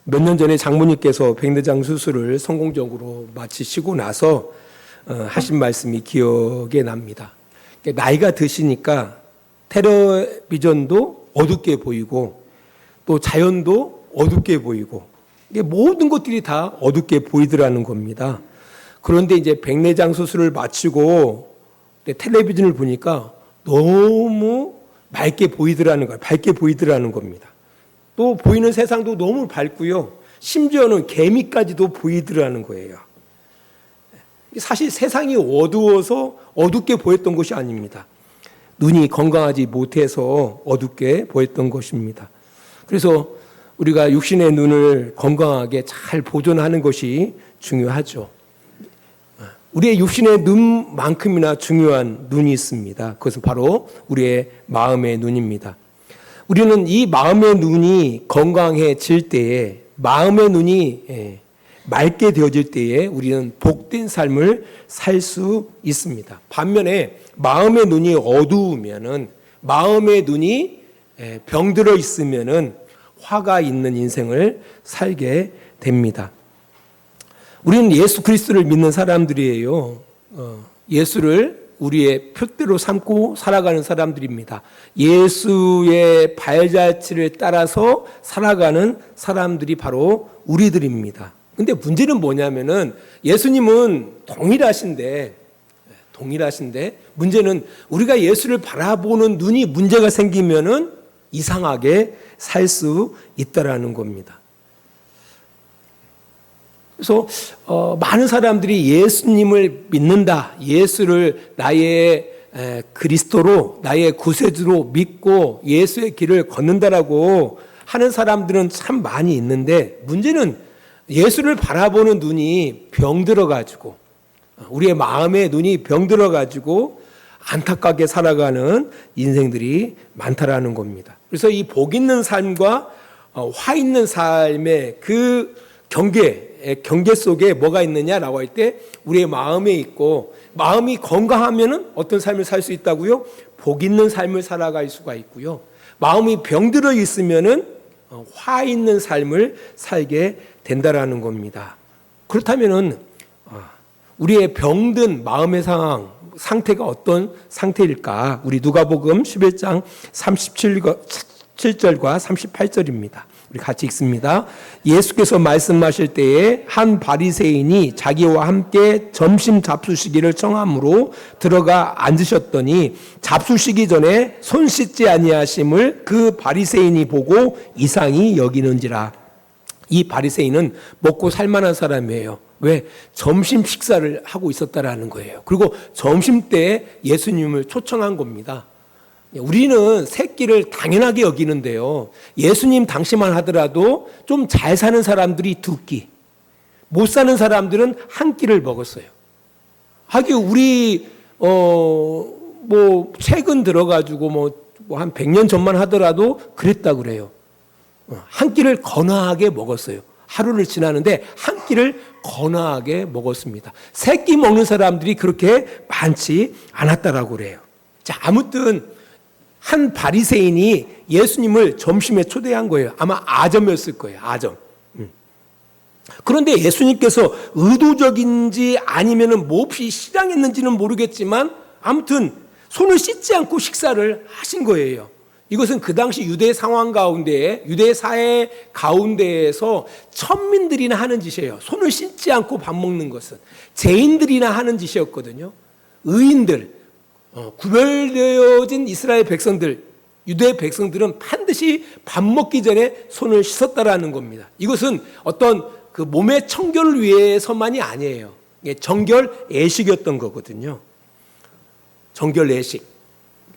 몇 년 전에 장모님께서 백내장 수술을 성공적으로 마치시고 나서 하신 말씀이 기억에 납니다. 나이가 드시니까 텔레비전도 어둡게 보이고 또 자연도 어둡게 보이고 이게 모든 것들이 다 어둡게 보이더라는 겁니다. 그런데 이제 백내장 수술을 마치고 텔레비전을 보니까 너무 맑게 보이더라는 거예요. 밝게 보이더라는 겁니다. 또 보이는 세상도 너무 밝고요. 심지어는 개미까지도 보이더라는 거예요. 사실 세상이 어두워서 어둡게 보였던 것이 아닙니다. 눈이 건강하지 못해서 어둡게 보였던 것입니다. 그래서 우리가 육신의 눈을 건강하게 잘 보존하는 것이 중요하죠. 우리의 육신의 눈만큼이나 중요한 눈이 있습니다. 그것은 바로 우리의 마음의 눈입니다. 우리는 이 마음의 눈이 건강해질 때에, 마음의 눈이 맑게 되어질 때에 우리는 복된 삶을 살 수 있습니다. 반면에 마음의 눈이 어두우면은, 마음의 눈이 병들어 있으면은 화가 있는 인생을 살게 됩니다. 우리는 예수 그리스도를 믿는 사람들이에요. 예수를 우리의 표대로 삼고 살아가는 사람들입니다. 예수의 발자취를 따라서 살아가는 사람들이 바로 우리들입니다. 근데 문제는 뭐냐면은 예수님은 동일하신데 문제는 우리가 예수를 바라보는 눈이 문제가 생기면은 이상하게 살 수 있다라는 겁니다. 그래서 많은 사람들이 예수님을 믿는다, 예수를 나의 그리스도로, 나의 구세주로 믿고 예수의 길을 걷는다라고 하는 사람들은 참 많이 있는데, 문제는 예수를 바라보는 눈이 병들어가지고, 우리의 마음의 눈이 병들어가지고 안타깝게 살아가는 인생들이 많다라는 겁니다. 그래서 이 복 있는 삶과 화 있는 삶의 그 경계 속에 뭐가 있느냐라고 할 때 우리의 마음에 있고, 마음이 건강하면은 어떤 삶을 살 수 있다고요? 복 있는 삶을 살아갈 수가 있고요. 마음이 병들어 있으면은 화 있는 삶을 살게 된다라는 겁니다. 그렇다면은 우리의 병든 마음의 상태가 어떤 상태일까? 우리 누가복음 11장 37절과 38절입니다. 우리 같이 읽습니다. 예수께서 말씀하실 때에 한 바리새인이 자기와 함께 점심 잡수시기를 청함으로 들어가 앉으셨더니 잡수시기 전에 손 씻지 아니하심을 그 바리새인이 보고 이상히 여기는지라. 이 바리새인은 먹고 살만한 사람이에요. 왜? 점심 식사를 하고 있었다라는 거예요. 그리고 점심 때 예수님을 초청한 겁니다. 우리는 새끼를 당연하게 여기는데요, 예수님 당시만 하더라도 좀 잘 사는 사람들이 두 끼, 못 사는 사람들은 한 끼를 먹었어요. 하긴 우리 최근 들어가지고 한 100년 전만 하더라도 그랬다 그래요. 한 끼를 거나하게 먹었어요. 하루를 지나는데 한 끼를 거나하게 먹었습니다. 세 끼 먹는 사람들이 그렇게 많지 않았다라고 그래요. 자, 아무튼 한 바리새인이 예수님을 점심에 초대한 거예요. 아마 아점이었을 거예요. 아점. 그런데 예수님께서 의도적인지 아니면은 몹시 실랑했는지는 모르겠지만 아무튼 손을 씻지 않고 식사를 하신 거예요. 이것은 그 당시 유대 상황 가운데, 유대 사회 가운데에서 천민들이나 하는 짓이에요. 손을 씻지 않고 밥 먹는 것은 죄인들이나 하는 짓이었거든요. 의인들, 구별되어진 이스라엘 백성들, 유대 백성들은 반드시 밥 먹기 전에 손을 씻었다라는 겁니다. 이것은 어떤 그 몸의 청결을 위해서만이 아니에요. 정결 예식이었던 거거든요. 정결 예식.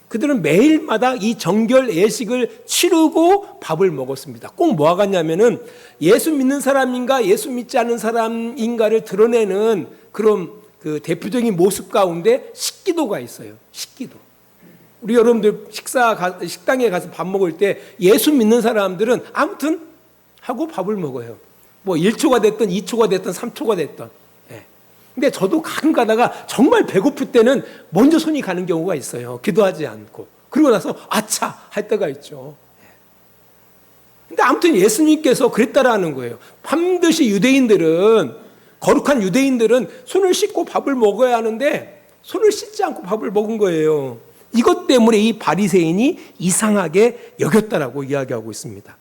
그들은 매일마다 이 정결 예식을 치르고 밥을 먹었습니다. 꼭 뭐가 같냐면은 예수 믿는 사람인가 예수 믿지 않는 사람인가를 드러내는 그런 그 대표적인 모습 가운데 식기도가 있어요. 식기도. 우리 여러분들 식당에 가서 밥 먹을 때 예수 믿는 사람들은 아무튼 하고 밥을 먹어요. 1초가 됐든 2초가 됐든 3초가 됐든. 근데 저도 가끔 가다가 정말 배고플 때는 먼저 손이 가는 경우가 있어요. 기도하지 않고. 그러고 나서 아차 할 때가 있죠. 근데 아무튼 예수님께서 그랬다라는 거예요. 반드시 거룩한 유대인들은 손을 씻고 밥을 먹어야 하는데 손을 씻지 않고 밥을 먹은 거예요. 이것 때문에 이 바리새인이 이상하게 여겼다라고 이야기하고 있습니다.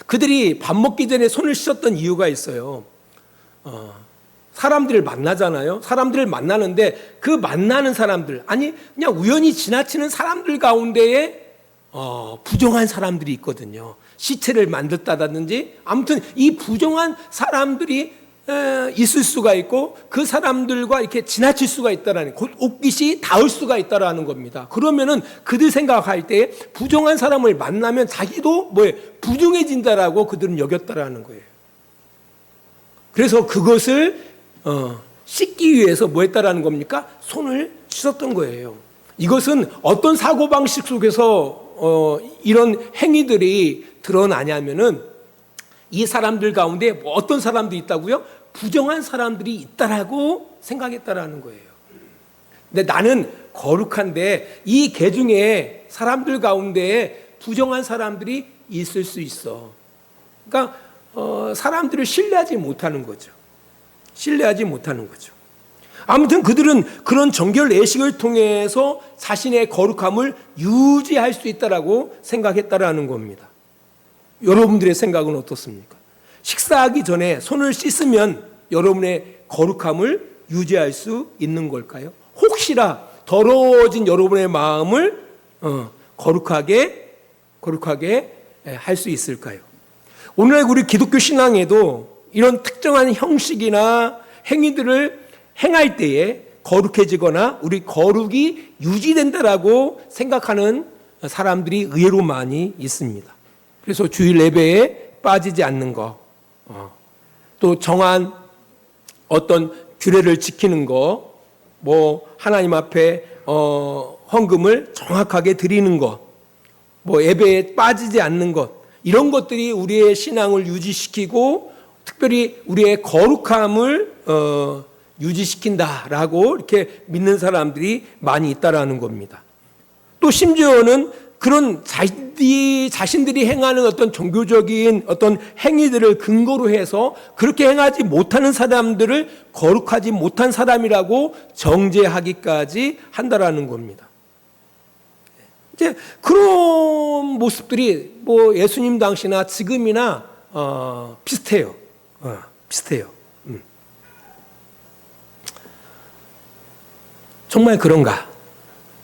그들이 밥 먹기 전에 손을 씻었던 이유가 있어요. 사람들을 만나잖아요. 사람들을 만나는데 그 만나는 사람들, 아니 그냥 우연히 지나치는 사람들 가운데에 부정한 사람들이 있거든요. 시체를 만졌다든지 아무튼 이 부정한 사람들이 있을 수가 있고 그 사람들과 이렇게 지나칠 수가 있다라는, 곧 옷깃이 닿을 수가 있다라는 겁니다. 그러면은 그들 생각할 때 부정한 사람을 만나면 자기도 부정해진다라고 그들은 여겼다라는 거예요. 그래서 그것을 씻기 위해서 뭐 했다라는 겁니까? 손을 씻었던 거예요. 이것은 어떤 사고방식 속에서 이런 행위들이 드러나냐면은 이 사람들 가운데 어떤 사람들이 있다고요? 부정한 사람들이 있다라고 생각했다라는 거예요. 근데 나는 거룩한데 이 계중에 사람들 가운데 부정한 사람들이 있을 수 있어. 그러니까 사람들을 신뢰하지 못하는 거죠. 아무튼 그들은 그런 정결 예식을 통해서 자신의 거룩함을 유지할 수 있다라고 생각했다라는 겁니다. 여러분들의 생각은 어떻습니까? 식사하기 전에 손을 씻으면 여러분의 거룩함을 유지할 수 있는 걸까요? 혹시나 더러워진 여러분의 마음을 거룩하게 할 수 있을까요? 오늘날 우리 기독교 신앙에도 이런 특정한 형식이나 행위들을 행할 때에 거룩해지거나 우리 거룩이 유지된다라고 생각하는 사람들이 의외로 많이 있습니다. 그래서 주일 예배에 빠지지 않는 거, 또 정한 어떤 규례를 지키는 거, 하나님 앞에 헌금을 정확하게 드리는 것, 예배에 빠지지 않는 것, 이런 것들이 우리의 신앙을 유지시키고 특별히 우리의 거룩함을 유지시킨다라고 이렇게 믿는 사람들이 많이 있다라는 겁니다. 또 심지어는 그런 자신들이 행하는 어떤 종교적인 어떤 행위들을 근거로 해서 그렇게 행하지 못하는 사람들을 거룩하지 못한 사람이라고 정죄하기까지 한다라는 겁니다. 이제 그런 모습들이 예수님 당시나 지금이나 비슷해요. 정말 그런가?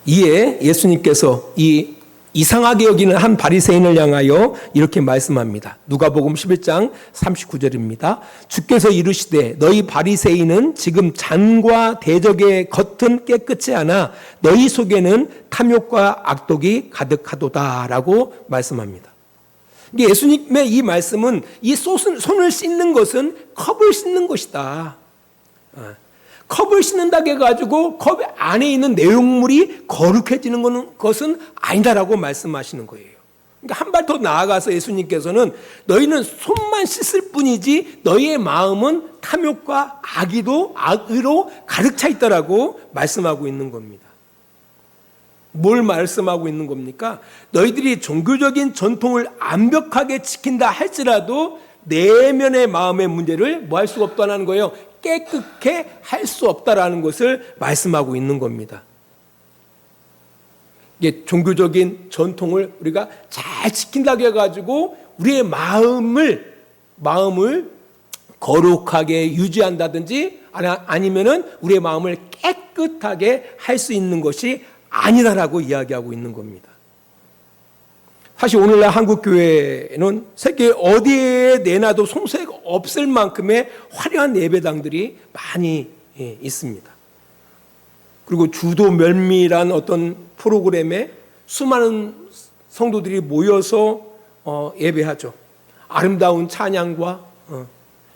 이에 예수님께서 이 이상하게 여기는 한 바리새인을 향하여 이렇게 말씀합니다. 누가복음 11장 39절입니다. 주께서 이르시되 너희 바리새인은 지금 잔과 대적의 겉은 깨끗이 하나 너희 속에는 탐욕과 악독이 가득하도다라고 말씀합니다. 예수님의 이 말씀은 이 손을 씻는 것은 컵을 씻는 것이다. 컵을 씻는다고 해가지고 컵 안에 있는 내용물이 거룩해지는 것은 아니다라고 말씀하시는 거예요. 그러니까 한 발 더 나아가서 예수님께서는 너희는 손만 씻을 뿐이지 너희의 마음은 탐욕과 악의로 가득 차 있다라고 말씀하고 있는 겁니다. 뭘 말씀하고 있는 겁니까? 너희들이 종교적인 전통을 완벽하게 지킨다 할지라도 내면의 마음의 문제를 뭐 할 수가 없다는 거예요. 깨끗게 할 수 없다라는 것을 말씀하고 있는 겁니다. 이게 종교적인 전통을 우리가 잘 지킨다고 해가지고 우리의 마음을 거룩하게 유지한다든지 아니면은 우리의 마음을 깨끗하게 할 수 있는 것이 아니다라고 이야기하고 있는 겁니다. 사실 오늘날 한국교회는 세계 어디에 내놔도 손색 없을 만큼의 화려한 예배당들이 많이 있습니다. 그리고 주도 면밀한 어떤 프로그램에 수많은 성도들이 모여서 예배하죠. 아름다운 찬양과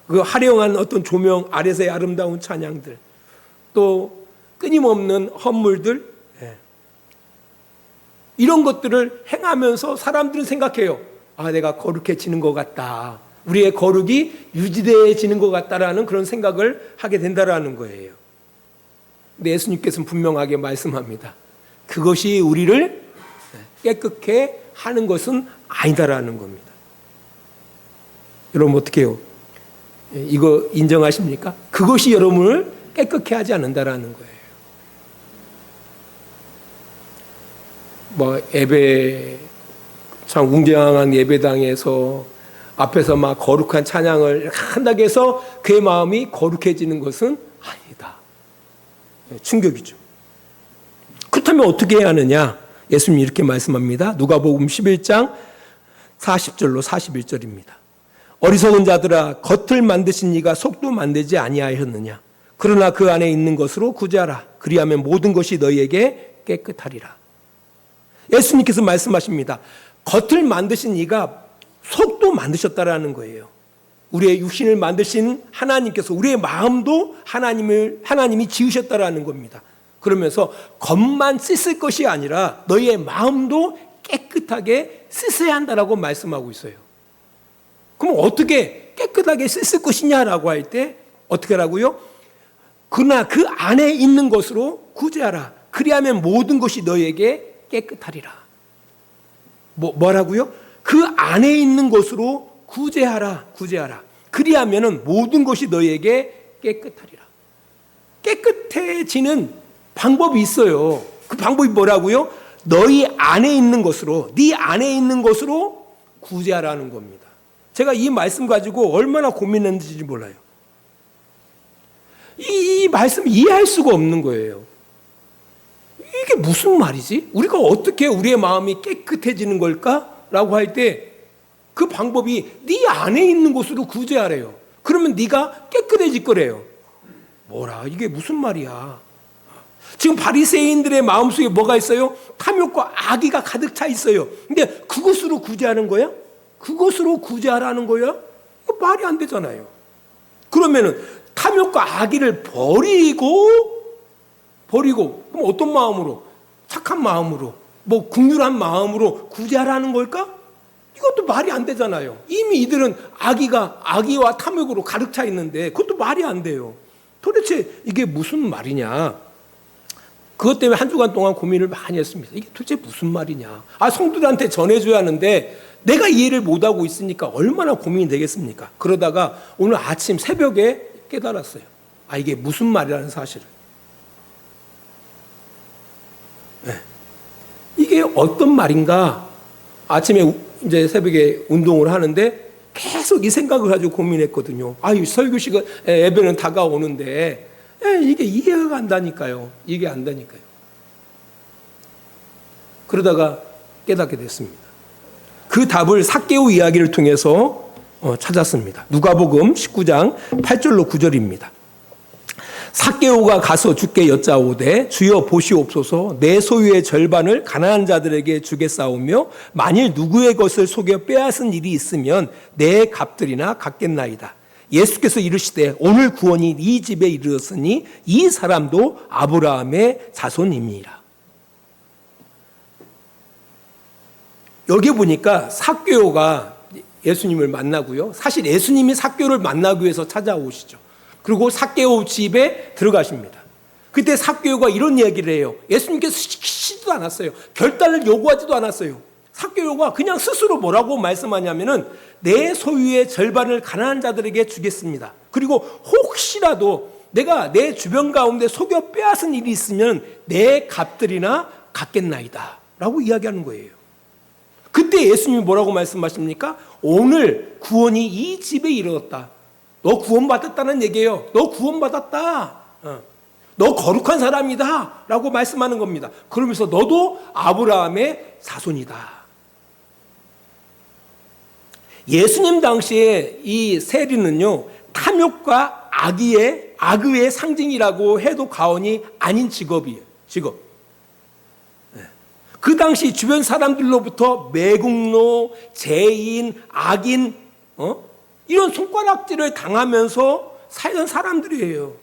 그 화려한 어떤 조명 아래서의 아름다운 찬양들, 또 끊임없는 헌물들, 이런 것들을 행하면서 사람들은 생각해요. 내가 거룩해지는 것 같다. 우리의 거룩이 유지되어지는 것 같다라는 그런 생각을 하게 된다라는 거예요. 근데 예수님께서는 분명하게 말씀합니다. 그것이 우리를 깨끗게 하는 것은 아니다라는 겁니다. 여러분 어떻게 해요? 이거 인정하십니까? 그것이 여러분을 깨끗게 하지 않는다라는 거예요. 뭐 예배 참 웅장한 예배당에서 앞에서 막 거룩한 찬양을 한다고 해서 그의 마음이 거룩해지는 것은 아니다. 충격이죠. 그렇다면 어떻게 해야 하느냐? 예수님이 이렇게 말씀합니다. 누가복음 11장 40절로 41절입니다. 어리석은 자들아, 겉을 만드신 이가 속도 만들지 아니하였느냐? 그러나 그 안에 있는 것으로 구제하라. 그리하면 모든 것이 너희에게 깨끗하리라. 예수님께서 말씀하십니다. 겉을 만드신 이가 속도 만드셨다라는 거예요. 우리의 육신을 만드신 하나님께서 우리의 마음도 하나님이 지으셨다라는 겁니다. 그러면서 겉만 씻을 것이 아니라 너희의 마음도 깨끗하게 씻어야 한다라고 말씀하고 있어요. 그럼 어떻게 깨끗하게 씻을 것이냐라고 할 때 어떻게 하라고요? 그러나 그 안에 있는 것으로 구제하라. 그리하면 모든 것이 너희에게 깨끗하리라. 뭐라고요? 그 안에 있는 것으로 구제하라. 그리하면 모든 것이 너희에게 깨끗하리라. 깨끗해지는 방법이 있어요. 그 방법이 뭐라고요? 너희 안에 있는 것으로, 네 안에 있는 것으로 구제하라는 겁니다. 제가 이 말씀 가지고 얼마나 고민했는지 몰라요. 이 말씀 이해할 수가 없는 거예요. 이게 무슨 말이지? 우리가 어떻게 우리의 마음이 깨끗해지는 걸까? 라고 할 때 그 방법이 네 안에 있는 곳으로 구제하래요. 그러면 네가 깨끗해질 거래요. 뭐라? 이게 무슨 말이야? 지금 바리새인들의 마음속에 뭐가 있어요? 탐욕과 악의가 가득 차 있어요. 근데 그것으로 구제하는 거야? 그것으로 구제하라는 거야? 이거 말이 안 되잖아요. 그러면은 탐욕과 악의를 버리고 그럼 어떤 마음으로? 착한 마음으로, 뭐 긍휼한 마음으로 구제하라는 걸까? 이것도 말이 안 되잖아요. 이미 이들은 악의와 탐욕으로 가득 차 있는데 그것도 말이 안 돼요. 도대체 이게 무슨 말이냐? 그것 때문에 한 주간 동안 고민을 많이 했습니다. 이게 도대체 무슨 말이냐? 성도들한테 전해줘야 하는데 내가 이해를 못하고 있으니까 얼마나 고민이 되겠습니까? 그러다가 오늘 아침 새벽에 깨달았어요. 이게 무슨 말이라는 사실을. 네. 이게 어떤 말인가? 아침에 이제 새벽에 운동을 하는데 계속 이 생각을 가지고 고민했거든요. 설교 시간, 예배는 다가오는데 이게 이해가 안 된다니까요. 이게 안 되니까요. 그러다가 깨닫게 됐습니다. 그 답을 삭개오 이야기를 통해서 찾았습니다. 누가복음 19장 8절로 9절입니다. 삭개오가 가서 주께 여짜오되 주여 보시옵소서 내 소유의 절반을 가난한 자들에게 주겠사오며 만일 누구의 것을 속여 빼앗은 일이 있으면 내 값들이나 갚겠나이다. 예수께서 이르시되 오늘 구원이 이 집에 이르렀으니 이 사람도 아브라함의 자손임이라. 여기 보니까 삭개오가 예수님을 만나고요. 사실 예수님이 삭개오를 만나기 위해서 찾아오시죠. 그리고 삭개오 집에 들어가십니다. 그때 삭개오가 이런 얘기를 해요. 예수님께서 시키지도 않았어요. 결단을 요구하지도 않았어요. 삭개오가 그냥 스스로 뭐라고 말씀하냐면은 내 소유의 절반을 가난한 자들에게 주겠습니다. 그리고 혹시라도 내가 내 주변 가운데 속여 빼앗은 일이 있으면 내 값들이나 갚겠나이다 라고 이야기하는 거예요. 그때 예수님이 뭐라고 말씀하십니까? 오늘 구원이 이 집에 이르렀다. 너 구원받았다는 얘기예요. 너 구원받았다. 너 거룩한 사람이다 라고 말씀하는 겁니다. 그러면서 너도 아브라함의 자손이다. 예수님 당시에 이 세리는요, 탐욕과 악의의 상징이라고 해도 과언이 아닌 직업이에요. 직업. 그 당시 주변 사람들로부터 매국노, 죄인, 악인, 이런 손가락질을 당하면서 살던 사람들이에요.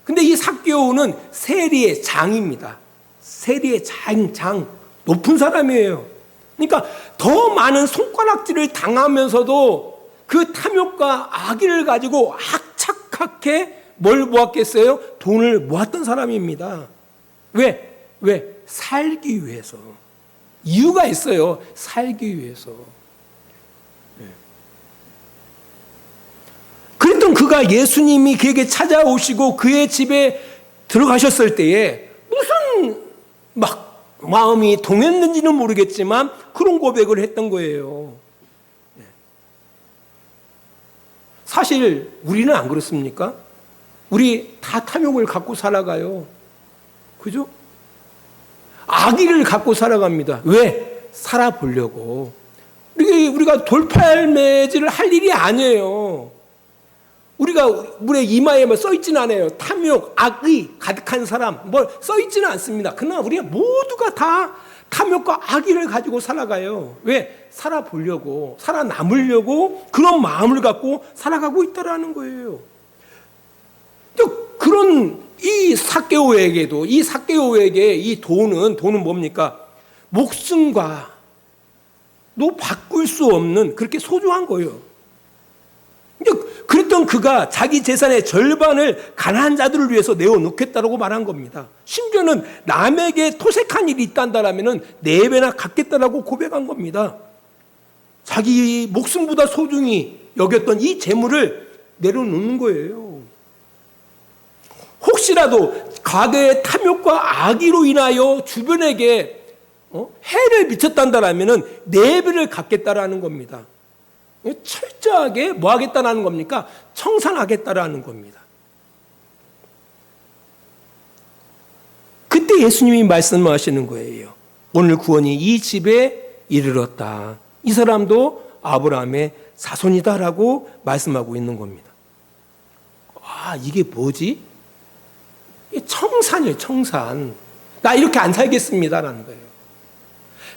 근데 이 삭개오는 세리의 장입니다. 세리의 장, 높은 사람이에요. 그러니까 더 많은 손가락질을 당하면서도 그 탐욕과 악의를 가지고 악착하게 뭘 모았겠어요? 돈을 모았던 사람입니다. 왜? 살기 위해서. 이유가 있어요. 살기 위해서. 그가 예수님이 그에게 찾아오시고 그의 집에 들어가셨을 때에 무슨 막 마음이 동했는지는 모르겠지만 그런 고백을 했던 거예요. 사실 우리는 안 그렇습니까? 우리 다 탐욕을 갖고 살아가요. 그죠? 악의를 갖고 살아갑니다. 왜? 살아보려고. 우리가 돌팔매질을 할 일이 아니에요. 우리가 우리의 이마에 써있지는 않아요. 탐욕, 악의 가득한 사람 써있지는 않습니다. 그러나 우리가 모두가 다 탐욕과 악의를 가지고 살아가요. 왜? 살아보려고, 살아남으려고 그런 마음을 갖고 살아가고 있다라는 거예요. 그런 이 삭개오에게 이 돈은 뭡니까? 목숨과 너 바꿀 수 없는 그렇게 소중한 거예요. 그랬던 그가 자기 재산의 절반을 가난한 자들을 위해서 내어놓겠다라고 말한 겁니다. 심지어는 남에게 토색한 일이 있단다라면 4배나 갚겠다라고 고백한 겁니다. 자기 목숨보다 소중히 여겼던 이 재물을 내려놓는 거예요. 혹시라도 과거의 탐욕과 악의로 인하여 주변에게 해를 미쳤단다라면 4배를 갚겠다라는 겁니다. 철저하게 뭐 하겠다라는 겁니까? 청산하겠다라는 겁니다. 그때 예수님이 말씀하시는 거예요. 오늘 구원이 이 집에 이르렀다. 이 사람도 아브라함의 자손이다라고 말씀하고 있는 겁니다. 아, 이게 뭐지? 청산이에요, 청산. 나 이렇게 안 살겠습니다라는 거예요.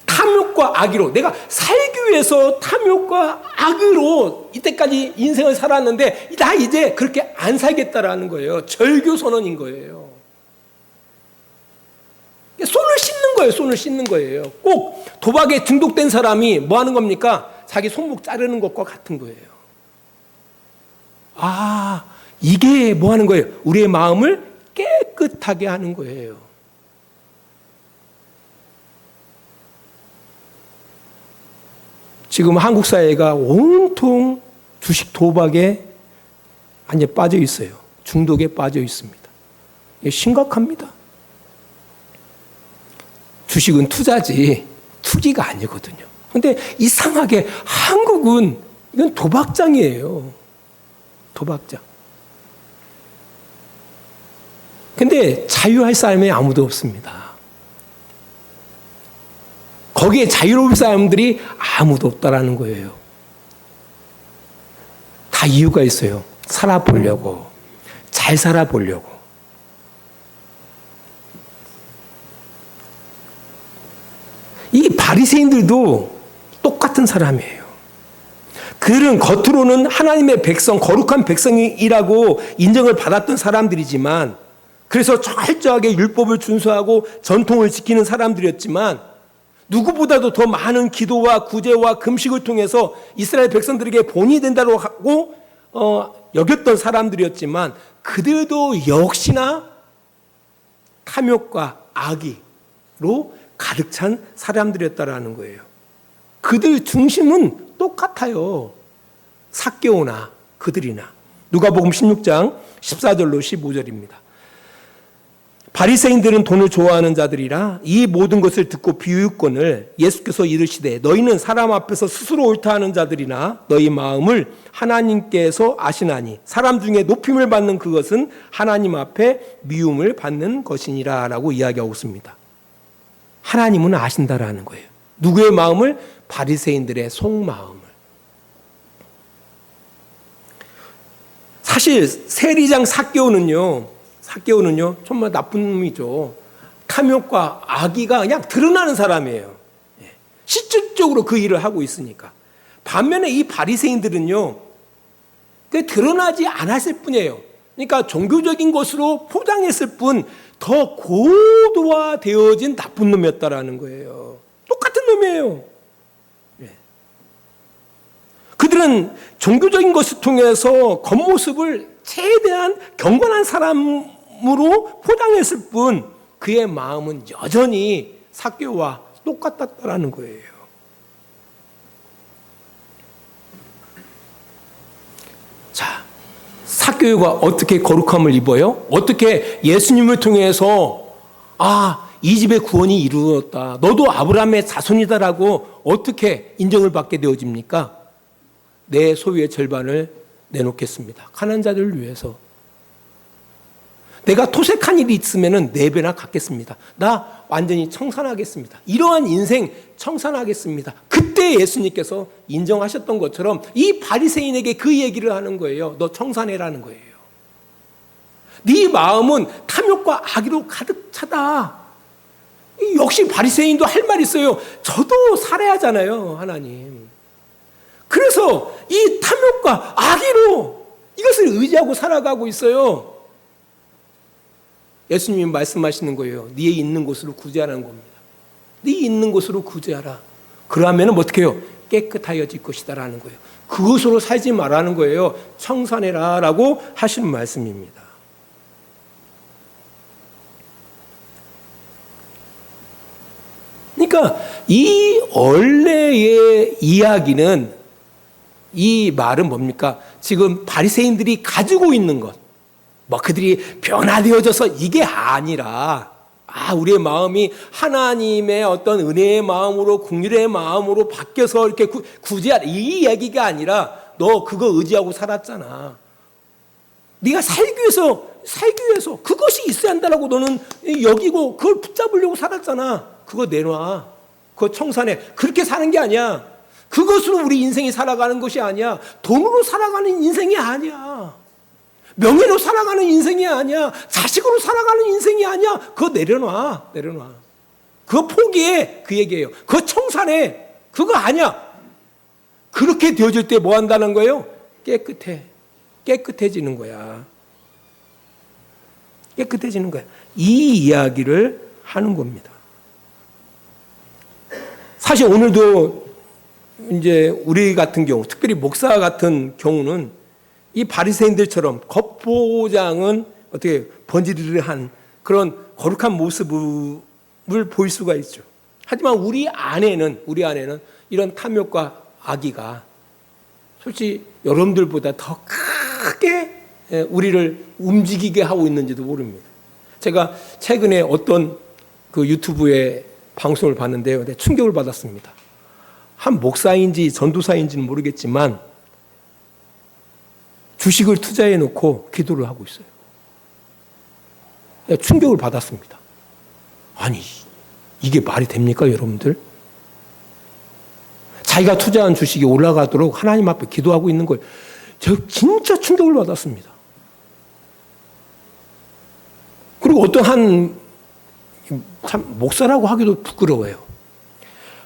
탐욕과 악의로, 내가 살기 위해서 탐욕과 악의로 이때까지 인생을 살았는데 나 이제 그렇게 안 살겠다라는 거예요. 절교 선언인 거예요. 손을 씻는 거예요. 손을 씻는 거예요. 꼭 도박에 중독된 사람이 뭐 하는 겁니까? 자기 손목 자르는 것과 같은 거예요. 아, 이게 뭐 하는 거예요? 우리의 마음을 깨끗하게 하는 거예요. 지금 한국 사회가 온통 주식 도박에 완전 빠져 있어요. 중독에 빠져 있습니다. 이게 심각합니다. 주식은 투자지 투기가 아니거든요. 그런데 이상하게 한국은 이건 도박장이에요. 도박장. 근데 자유할 사람이 아무도 없습니다. 거기에 자유로울 사람들이 아무도 없다라는 거예요. 다 이유가 있어요. 살아보려고, 잘 살아보려고. 이 바리새인들도 똑같은 사람이에요. 그들은 겉으로는 하나님의 백성, 거룩한 백성이라고 인정을 받았던 사람들이지만, 그래서 철저하게 율법을 준수하고 전통을 지키는 사람들이었지만, 누구보다도 더 많은 기도와 구제와 금식을 통해서 이스라엘 백성들에게 본이 된다고 하고 여겼던 사람들이었지만 그들도 역시나 탐욕과 악의로 가득 찬 사람들이었다라는 거예요. 그들 중심은 똑같아요. 삭개오나 그들이나. 누가복음 16장 14절로 15절입니다. 바리새인들은 돈을 좋아하는 자들이라 이 모든 것을 듣고 비유권을 예수께서 이르시되 너희는 사람 앞에서 스스로 옳다 하는 자들이나 너희 마음을 하나님께서 아시나니 사람 중에 높임을 받는 그것은 하나님 앞에 미움을 받는 것이니라 라고 이야기하고 있습니다. 하나님은 아신다라는 거예요. 누구의 마음을? 바리새인들의 속마음을. 사실 세리장 삭개오는요 정말 나쁜 놈이죠. 탐욕과 악의가 그냥 드러나는 사람이에요. 실질적으로 그 일을 하고 있으니까. 반면에 이 바리새인들은요 드러나지 않았을 뿐이에요. 그러니까 종교적인 것으로 포장했을 뿐 더 고도화되어진 나쁜 놈이었다라는 거예요. 똑같은 놈이에요. 그들은 종교적인 것을 통해서 겉모습을 최대한 경건한 사람으로 포장했을 뿐 그의 마음은 여전히 삭개오와 똑같았다라는 거예요. 자, 삭개오가 어떻게 거룩함을 입어요? 어떻게 예수님을 통해서 이 집의 구원이 이루어졌다, 너도 아브라함의 자손이다라고 어떻게 인정을 받게 되어집니까? 내 소유의 절반을 내놓겠습니다. 가난한 자들을 위해서. 내가 토색한 일이 있으면 4배나 갚겠습니다. 나 완전히 청산하겠습니다. 이러한 인생 청산하겠습니다. 그때 예수님께서 인정하셨던 것처럼 이 바리새인에게 그 얘기를 하는 거예요. 너 청산해라는 거예요. 네 마음은 탐욕과 악의로 가득 차다. 역시 바리새인도 할 말 있어요. 저도 살아야 하잖아요, 하나님. 그래서 이 탐욕과 악의로 이것을 의지하고 살아가고 있어요. 예수님이 말씀하시는 거예요. 네 있는 곳으로 구제하라는 겁니다. 네 있는 곳으로 구제하라. 그러면 어떻게 해요? 깨끗하여질 것이다라는 거예요. 그것으로 살지 말라는 거예요. 청산해라 라고 하시는 말씀입니다. 그러니까 이 원래의 이야기는, 이 말은 뭡니까? 지금 바리새인들이 가지고 있는 것, 그들이 변화되어져서 이게 아니라, 우리의 마음이 하나님의 어떤 은혜의 마음으로, 긍휼의 마음으로 바뀌어서 이렇게 구제하라, 이 얘기가 아니라, 너 그거 의지하고 살았잖아. 네가 살기 위해서 그것이 있어야 한다라고 너는 여기고 그걸 붙잡으려고 살았잖아. 그거 내놔. 그거 청산해. 그렇게 사는 게 아니야. 그것으로 우리 인생이 살아가는 것이 아니야. 돈으로 살아가는 인생이 아니야. 명예로 살아가는 인생이 아니야. 자식으로 살아가는 인생이 아니야. 그거 내려놔. 그거 포기해. 그 얘기예요. 그거 청산해. 그거 아니야. 그렇게 되어질 때 뭐 한다는 거예요? 깨끗해지는 거야. 깨끗해지는 거야. 이 이야기를 하는 겁니다. 사실 오늘도 이제 우리 같은 경우, 특별히 목사 같은 경우는 이 바리새인들처럼 겉보장은 어떻게 번지르르한 그런 거룩한 모습을 보일 수가 있죠. 하지만 우리 안에는 이런 탐욕과 악의가 솔직히 여러분들보다 더 크게 우리를 움직이게 하고 있는지도 모릅니다. 제가 최근에 어떤 그 유튜브에 방송을 봤는데요, 충격을 받았습니다. 한 목사인지 전도사인지는 모르겠지만 주식을 투자해 놓고 기도를 하고 있어요. 충격을 받았습니다. 아니, 이게 말이 됩니까, 여러분들? 자기가 투자한 주식이 올라가도록 하나님 앞에 기도하고 있는 걸 제가 진짜 충격을 받았습니다. 그리고 어떤 참 목사라고 하기도 부끄러워요.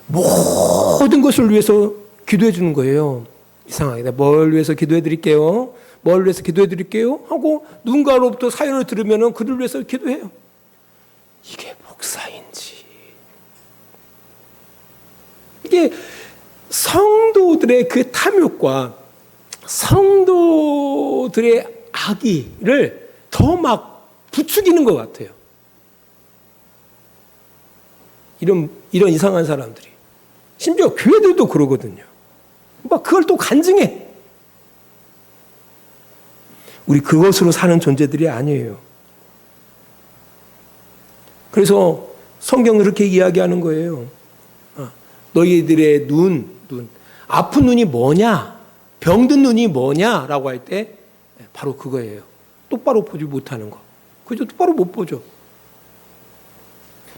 모든 것을 위해서 기도해 주는 거예요. 이상하게 뭘 위해서 기도해 드릴게요. 뭘 위해서 기도해 드릴게요 하고 누군가로부터 사연을 들으면 그를 위해서 기도해요. 이게 목사인지, 이게 성도들의 그 탐욕과 성도들의 악의를 더 막 부추기는 것 같아요. 이런 이상한 사람들이. 심지어 교회들도 그러거든요. 그걸 또 간증해. 우리 그것으로 사는 존재들이 아니에요. 그래서 성경은 그렇게 이야기하는 거예요. 너희들의 눈, 아픈 눈이 뭐냐? 병든 눈이 뭐냐라고 할 때 바로 그거예요. 똑바로 보지 못하는 거. 그죠? 똑바로 못 보죠.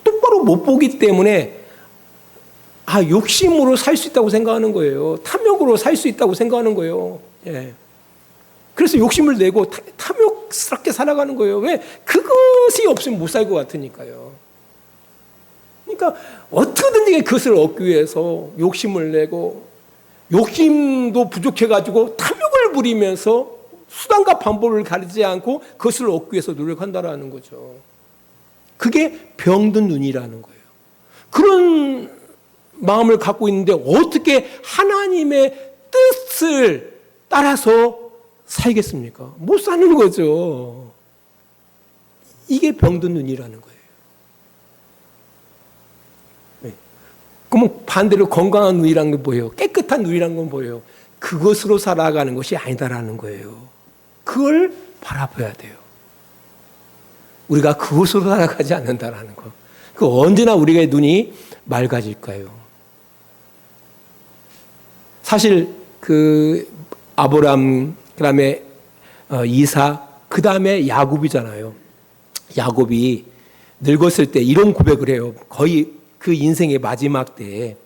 똑바로 못 보기 때문에 욕심으로 살 수 있다고 생각하는 거예요. 탐욕으로 살 수 있다고 생각하는 거예요. 예. 그래서 욕심을 내고 탐욕스럽게 살아가는 거예요. 왜? 그것이 없으면 못 살 것 같으니까요. 그러니까 어떻게든지 그것을 얻기 위해서 욕심을 내고, 욕심도 부족해가지고 탐욕을 부리면서 수단과 방법을 가리지 않고 그것을 얻기 위해서 노력한다라는 거죠. 그게 병든 눈이라는 거예요. 그런 마음을 갖고 있는데 어떻게 하나님의 뜻을 따라서 살겠습니까? 못 사는 거죠. 이게 병든 눈이라는 거예요. 네. 그러면 반대로 건강한 눈이라는 건 뭐예요? 깨끗한 눈이라는 건 뭐예요? 그것으로 살아가는 것이 아니다라는 거예요. 그걸 바라봐야 돼요. 우리가 그것으로 살아가지 않는다라는 거. 그 언제나 우리의 눈이 맑아질까요? 사실 그 아브람, 그다음에 이삭, 그다음에 야곱이잖아요. 야곱이 늙었을 때 이런 고백을 해요. 거의 그 인생의 마지막 때에.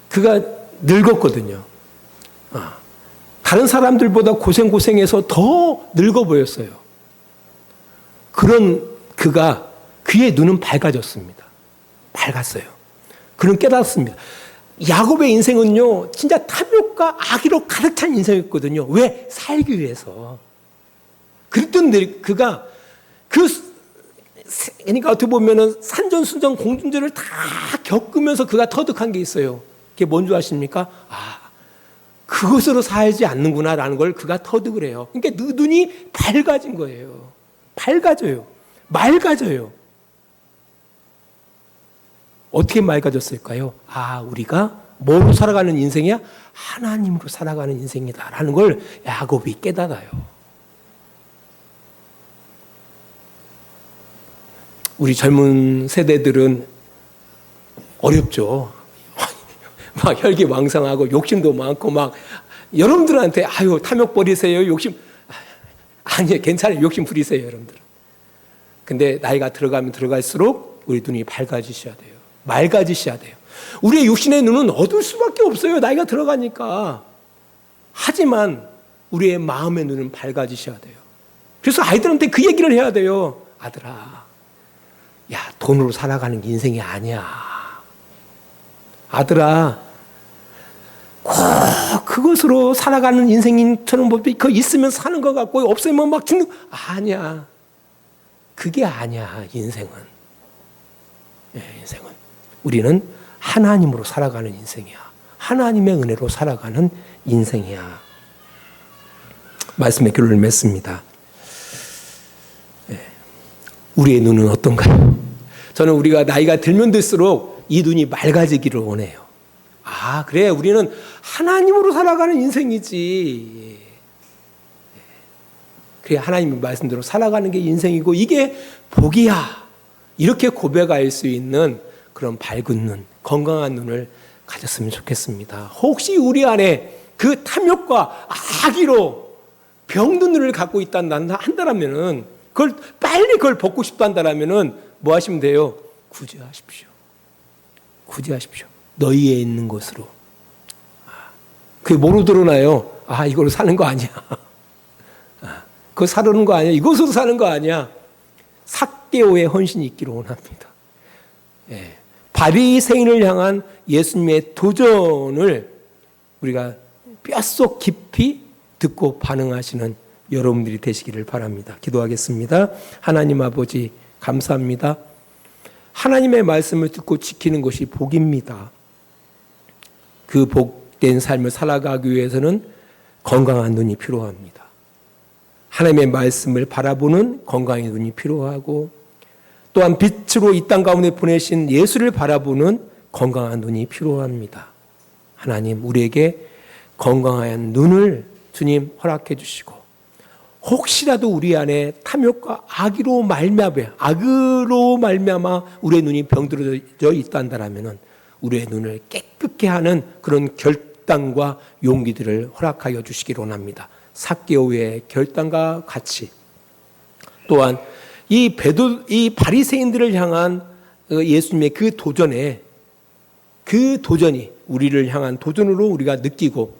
그가 늙었거든요. 다른 사람들보다 고생해서 더 늙어 보였어요. 그런 그의 눈은 밝아졌습니다. 밝았어요. 그는 깨닫습니다. 야곱의 인생은요, 진짜 탐욕과 악의로 가득 찬 인생이었거든요. 왜? 살기 위해서. 그랬던 그가 그러니까 어떻게 보면은 산전수전 공중전을 다 겪으면서 그가 터득한 게 있어요. 그게 뭔지 아십니까? 그것으로 살지 않는구나라는 걸 그가 터득을 해요. 그러니까 눈이 밝아진 거예요. 밝아져요. 맑아져요. 어떻게 맑아졌을까요? 우리가 뭐로 살아가는 인생이야? 하나님으로 살아가는 인생이다라는 걸 야곱이 깨달아요. 우리 젊은 세대들은 어렵죠. 막 혈기왕성하고 욕심도 많고 막 여러분들한테 탐욕 버리세요. 욕심 아니에요. 괜찮아요. 욕심 부리세요, 여러분들. 근데 나이가 들어가면 들어갈수록 우리 눈이 밝아지셔야 돼요. 맑아지셔야 돼요. 우리의 육신의 눈은 어두울 수밖에 없어요. 나이가 들어가니까. 하지만 우리의 마음의 눈은 밝아지셔야 돼요. 그래서 아이들한테 그 얘기를 해야 돼요. 아들아, 돈으로 살아가는 게 인생이 아니야. 아들아, 꼭 그것으로 살아가는 인생처럼 그거 있으면 사는 것 같고 없으면 막 죽는 거 아니야. 그게 아니야, 인생은. 인생은. 우리는 하나님으로 살아가는 인생이야. 하나님의 은혜로 살아가는 인생이야. 말씀의 결론을 맺습니다. 우리의 눈은 어떤가요? 저는 우리가 나이가 들면 들수록 이 눈이 맑아지기를 원해요. 그래, 우리는 하나님으로 살아가는 인생이지. 그래, 하나님의 말씀대로 살아가는 게 인생이고 이게 복이야. 이렇게 고백할 수 있는 그런 밝은 눈, 건강한 눈을 가졌으면 좋겠습니다. 혹시 우리 안에 그 탐욕과 악의로 병든 눈을 갖고 한다면은 그걸 벗고 싶다 한다면은 뭐 하시면 돼요? 구제하십시오. 구제하십시오. 너희에 있는 것으로. 그게 뭐로 드러나요? 이걸로 사는 거 아니야. 그거 사려는 거 아니야. 이것으로 사는 거 아니야. 삭개오의 헌신이 있기를 원합니다. 바리새인을 향한 예수님의 도전을 우리가 뼛속 깊이 듣고 반응하시는 여러분들이 되시기를 바랍니다. 기도하겠습니다. 하나님 아버지 감사합니다. 하나님의 말씀을 듣고 지키는 것이 복입니다. 그 복된 삶을 살아가기 위해서는 건강한 눈이 필요합니다. 하나님의 말씀을 바라보는 건강한 눈이 필요하고 또한 빛으로 이 땅 가운데 보내신 예수를 바라보는 건강한 눈이 필요합니다. 하나님, 우리에게 건강한 눈을 주님 허락해 주시고 혹시라도 우리 안에 탐욕과 악으로 말미암아 우리의 눈이 병들어져 있다면 우리의 눈을 깨끗게 하는 그런 결단과 용기들을 허락하여 주시기를 원합니다. 삭개오의 결단과 같이 또한 이 바리새인들을 향한 예수님의 그 도전이 우리를 향한 도전으로 우리가 느끼고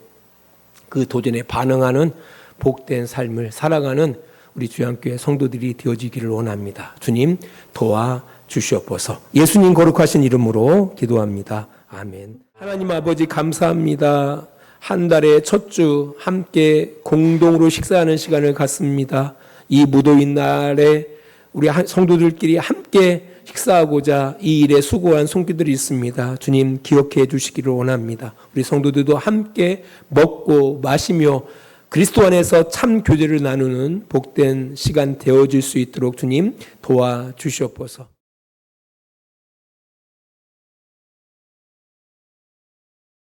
그 도전에 반응하는 복된 삶을 살아가는 우리 주양교회 성도들이 되어지기를 원합니다. 주님 도와주시옵소서. 예수님 거룩하신 이름으로 기도합니다. 아멘. 하나님 아버지 감사합니다. 한 달의 첫 주 함께 공동으로 식사하는 시간을 갖습니다. 이 무더운 날에 우리 성도들끼리 함께 식사하고자 이 일에 수고한 손길들이 있습니다. 주님 기억해 주시기를 원합니다. 우리 성도들도 함께 먹고 마시며 그리스도 안에서 참 교제를 나누는 복된 시간 되어질 수 있도록 주님 도와주시옵소서.